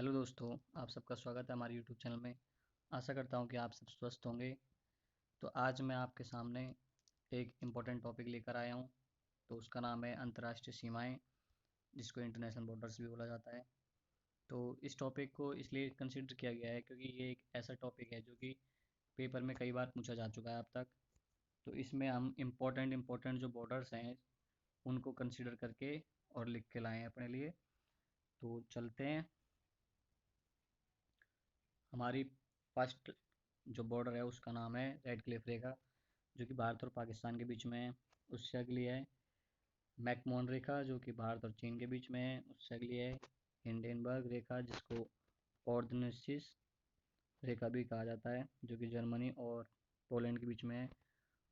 Hello दोस्तों, आप सबका स्वागत है हमारे यूट्यूब चैनल में। आशा करता हूँ कि आप सब स्वस्थ होंगे। तो आज मैं आपके सामने एक इम्पोर्टेंट टॉपिक लेकर आया हूँ। तो उसका नाम है अंतर्राष्ट्रीय सीमाएं, जिसको इंटरनेशनल बॉर्डर्स भी बोला जाता है। तो इस टॉपिक को इसलिए कंसिडर किया गया है क्योंकि ये एक ऐसा टॉपिक है जो कि पेपर में कई बार पूछा जा चुका है अब तक। तो इसमें हम इम्पोर्टेंट जो बॉर्डर्स हैं उनको कंसिडर करके और लिख के लाए हैं अपने लिए। तो चलते हैं। हमारी फर्स्ट जो बॉर्डर है उसका नाम है रेड क्लिफ रेखा, जो कि भारत और पाकिस्तान के बीच में है। उससे अगली है मैकमोहन रेखा, जो कि भारत और चीन के बीच में है। उससे अगली है हिंडेनबर्ग रेखा, जिसको ऑर्डनेसिस रेखा भी कहा जाता है, जो कि जर्मनी और पोलैंड के बीच में है।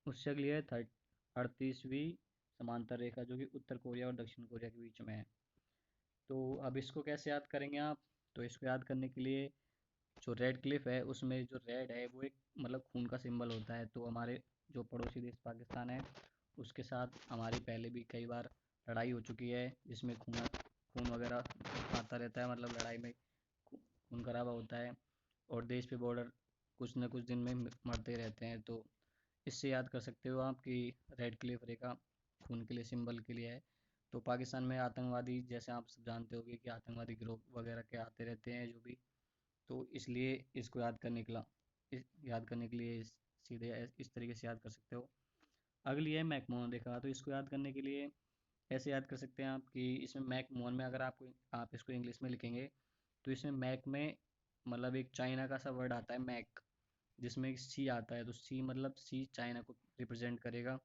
उससे अगली है 38वीं समांतर रेखा, जो कि उत्तर कोरिया और दक्षिण कोरिया के बीच में है। तो अब इसको कैसे याद करेंगे आप? तो इसको याद करने के लिए जो रेड क्लिफ है उसमें जो रेड है वो एक मतलब खून का सिंबल होता है। तो हमारे जो पड़ोसी देश पाकिस्तान है उसके साथ हमारी पहले भी कई बार लड़ाई हो चुकी है, जिसमें खून खून वगैरह आता रहता है, मतलब लड़ाई में खून खराबा होता है और देश पे बॉर्डर कुछ न कुछ दिन में मरते रहते हैं। तो इससे याद कर सकते हो आप कि रेड क्लिफ रेखा खून के लिए सिंबल के लिए है। तो पाकिस्तान में आतंकवादी, जैसे आप सब जानते होंगे कि आतंकवादी गिरोह वगैरह के आते रहते हैं जो भी। तो इसलिए इसको याद करने के लिए सीधे इस तरीके से याद कर सकते हो। अगली है मैकमोहन रेखा। तो इसको याद करने के लिए ऐसे याद कर सकते हैं आप कि इसमें मैकमोहन में अगर आप इसको इंग्लिश में लिखेंगे तो इसमें मैक में मतलब एक चाइना का सा वर्ड आता है मैक, जिसमें एक सी आता है। तो सी मतलब सी चाइना को रिप्रेजेंट करेगा।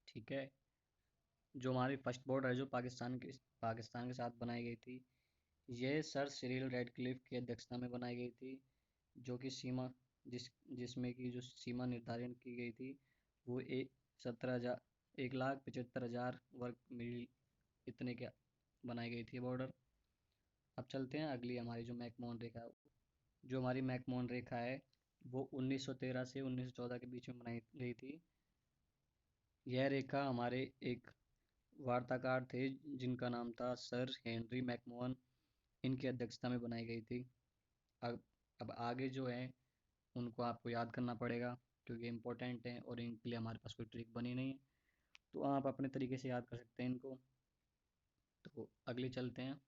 ठीक है। जो हमारी फर्स्ट बॉर्डर है जो पाकिस्तान के साथ बनाई गई थी, ये सर सिरिल रेडक्लिफ की अध्यक्षता में बनाई गई थी। जो कि सीमा जिस जिसमें की जो सीमा निर्धारण की गई थी वो 1,75,000 वर्ग मील इतने के बनाई गई थी बॉर्डर। अब चलते हैं अगली हमारी जो मैकमोहन रेखा है। जो हमारी मैकमोहन रेखा है वो 1913 से 1914 के बीच में बनाई गई थी। यह रेखा हमारे एक वार्ताकार थे जिनका नाम था सर हेनरी मैकमोहन, इनकी अध्यक्षता में बनाई गई थी। अब अब आगे जो है उनको आपको याद करना पड़ेगा क्योंकि इम्पोर्टेंट है और इनके लिए हमारे पास कोई ट्रिक बनी नहीं है। तो आप अपने तरीके से याद कर सकते हैं इनको। तो अगले चलते हैं।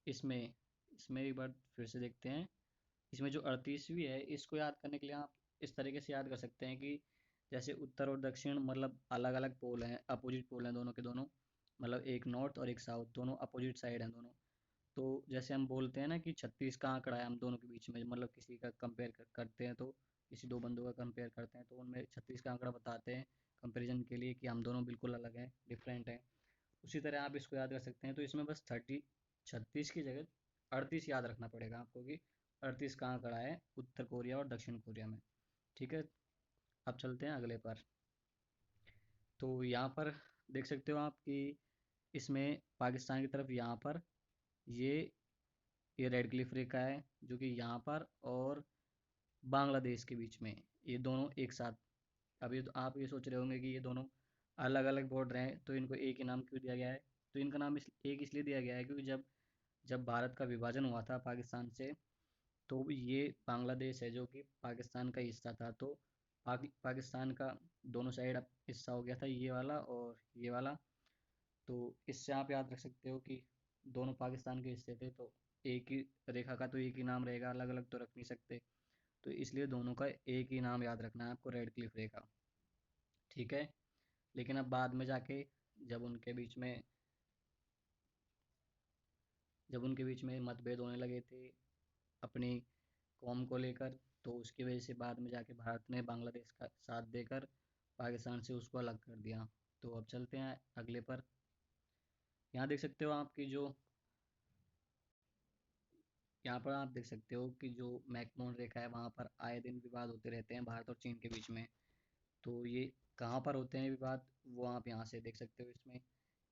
इसमें इसमें एक बार फिर से देखते हैं। इसमें जो 38वीं है इसको याद करने के लिए आप इस तरीके से याद कर सकते हैं कि जैसे उत्तर और दक्षिण मतलब अलग अलग पोल हैं, अपोजिट पोल हैं दोनों के दोनों। मतलब एक नॉर्थ और एक साउथ, दोनों अपोजिट साइड हैं दोनों। तो जैसे हम बोलते हैं ना कि 36 का आंकड़ा है हम दोनों के बीच में, मतलब किसी का कंपेयर करते हैं तो किसी दो बंदों का कंपेयर करते हैं तो उनमें 36 का आंकड़ा बताते हैं कंपैरिजन के लिए कि हम दोनों बिल्कुल अलग हैं, डिफरेंट हैं। उसी तरह आप इसको याद कर सकते हैं। तो इसमें बस 36 की जगह 38 याद रखना पड़ेगा आपको कि 38 का आंकड़ा है उत्तर कोरिया और दक्षिण कोरिया में। ठीक है। अब चलते हैं अगले पर। तो यहाँ पर देख सकते हो आप कि इसमें पाकिस्तान की तरफ यहाँ पर ये ये रेड क्लिफ रेखा है जो कि यहाँ पर और बांग्लादेश के बीच में, ये दोनों एक साथ। अभी तो आप ये सोच रहे होंगे कि ये दोनों अलग अलग बॉर्डर हैं तो इनको एक ही नाम क्यों दिया गया है? तो इनका नाम एक इसलिए दिया गया है क्योंकि जब जब भारत का विभाजन हुआ था पाकिस्तान से, तो ये बांग्लादेश है जो कि पाकिस्तान का हिस्सा था। तो पाकिस्तान का दोनों साइड अब हिस्सा हो गया था, ये वाला और ये वाला। तो इससे आप याद रख सकते हो कि दोनों पाकिस्तान के हिस्से थे। तो एक ही रेखा का तो एक ही नाम रहेगा, अलग अलग तो रख नहीं सकते। तो इसलिए दोनों का एक ही नाम याद रखना है आपको, रेड क्लिफ रेखा। ठीक है। लेकिन अब बाद में जाके जब उनके बीच में जब उनके बीच में मतभेद होने लगे थे अपनी कौम को लेकर, तो उसकी वजह से बाद में जाके भारत ने बांग्लादेश का साथ देकर पाकिस्तान से उसको अलग कर दिया। तो अब चलते हैं अगले पर। यहाँ देख सकते हो आपकी जो यहाँ पर आप देख सकते हो कि जो मैकमोहन रेखा है वहाँ पर आए दिन विवाद होते रहते हैं भारत और चीन के बीच में। तो ये कहाँ पर होते हैं विवाद, वो आप यहाँ से देख सकते हो। इसमें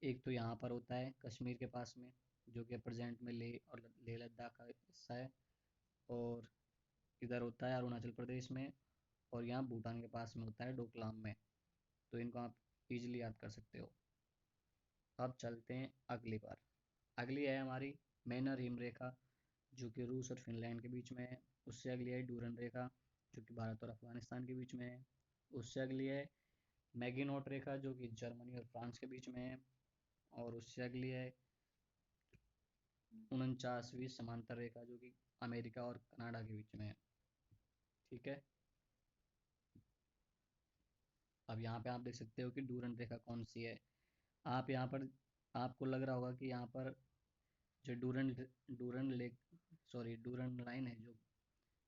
एक तो यहाँ पर होता है कश्मीर के पास में, जो कि प्रेजेंट में लेह लद्दाख का हिस्सा है। और इधर होता है अरुणाचल प्रदेश में। और यहाँ भूटान के पास में होता है डोकलाम में। तो इनको आप इजीली याद कर सकते हो। अब चलते हैं अगली बार। अगली है हमारी मैनर हिम रेखा, जो कि रूस और फिनलैंड के बीच में है। उससे अगली है डूरन रेखा, जो कि भारत और अफगानिस्तान के बीच में है। उससे अगली है मैगिनोट रेखा, जो कि जर्मनी और फ्रांस के बीच में है। और उससे अगली है 49वीं समांतर रेखा, जो कि अमेरिका और कनाडा के बीच में है। ठीक है। अब यहाँ पे आप देख सकते हो कि डूरन रेखा कौन सी है। आप यहाँ पर आपको लग रहा होगा कि यहाँ पर जो Durand lake sorry Durand line है, जो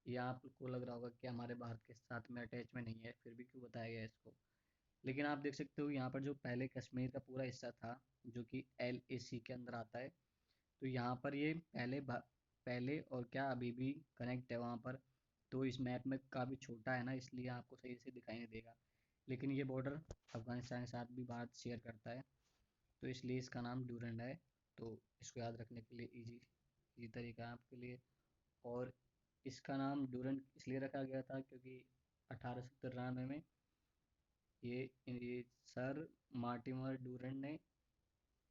ये आपको लग रहा होगा कि हमारे भारत के साथ में अटैच में नहीं है, फिर भी क्यों बताया गया है इसको। लेकिन आप देख सकते हो यहाँ पर जो पहले कश्मीर का पूरा हिस्सा था, जो कि LAC के अंदर आता है, तो यहाँ पर ये पहले और क्या अभी भी कनेक्ट है वहाँ पर। तो इस मैप में काफ़ी छोटा है ना, इसलिए आपको सही से दिखाई नहीं देगा। लेकिन ये बॉर्डर अफगानिस्तान के साथ भी भारत शेयर करता है, तो इसलिए इसका नाम डूरंड है। तो इसको याद रखने के लिए इजी इजी तरीका है आपके लिए। और इसका नाम डूरंड इसलिए रखा गया था क्योंकि 1893 में ये सर मार्टिमर डूरंड ने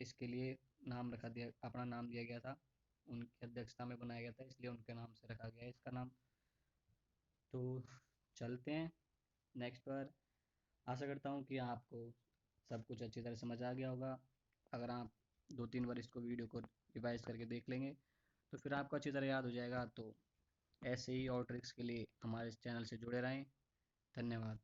इसके लिए अपना नाम दिया गया था। उनकी अध्यक्षता में बनाया गया था, इसलिए उनके नाम से रखा गया है इसका नाम। तो चलते हैं नेक्स्ट पर। आशा करता हूँ कि आपको सब कुछ अच्छी तरह समझ आ गया होगा। अगर आप 2-3 बार इसको वीडियो को रिवाइज करके देख लेंगे तो फिर आपको अच्छी तरह याद हो जाएगा। तो ऐसे ही और ट्रिक्स के लिए हमारे इस चैनल से जुड़े रहें। धन्यवाद।